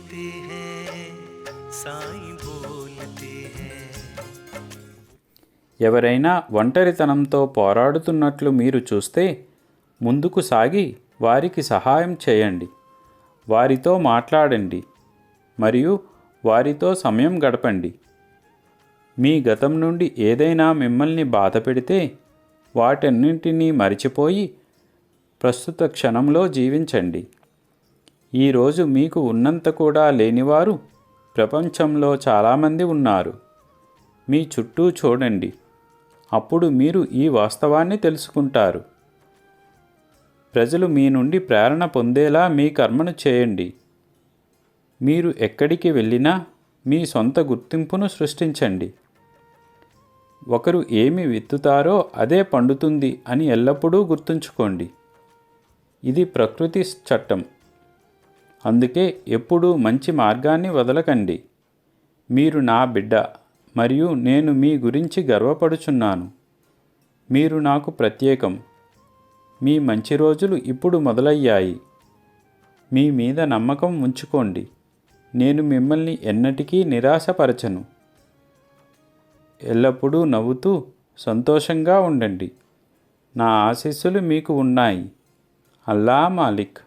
बोलते हैं साईं बोलते हैं। ఎవరైనా ఒంటరితనంతో పోరాడుతున్నట్లు మీరు చూస్తే ముందుకు సాగి వారికి సహాయం చేయండి, వారితో మాట్లాడండి మరియు వారితో సమయం గడపండి. మీ గతం నుండి ఏదైనా మిమ్మల్ని బాధపెడితే వాటన్నింటినీ మరిచిపోయి ప్రస్తుత క్షణంలో జీవించండి. ఈరోజు మీకు ఉన్నంత కూడా లేనివారు ప్రపంచంలో చాలామంది ఉన్నారు. మీ చుట్టూ చూడండి, అప్పుడు మీరు ఈ వాస్తవాన్ని తెలుసుకుంటారు. ప్రజలు మీ నుండి ప్రేరణ పొందేలా మీ కర్మను చేయండి. మీరు ఎక్కడికి వెళ్ళినా మీ సొంత గుర్తింపును సృష్టించండి. ఒకరు ఏమి విత్తుతారో అదే పండుతుంది అని ఎల్లప్పుడూ గుర్తుంచుకోండి. ఇది ప్రకృతి చట్టం. అందుకే ఎప్పుడూ మంచి మార్గాన్ని వదలకండి. మీరు నా బిడ్డ మరియు నేను మీ గురించి గర్వపడుచున్నాను. మీరు నాకు ప్రత్యేకం. మీ మంచి రోజులు ఇప్పుడు మొదలయ్యాయి. మీ మీద నమ్మకం ఉంచుకోండి. నేను మిమ్మల్ని ఎన్నటికీ నిరాశపరచను. ఎల్లప్పుడూ నవ్వుతూ సంతోషంగా ఉండండి. నా ఆశీస్సులు మీకు ఉన్నాయి. అల్లా మాలిక్.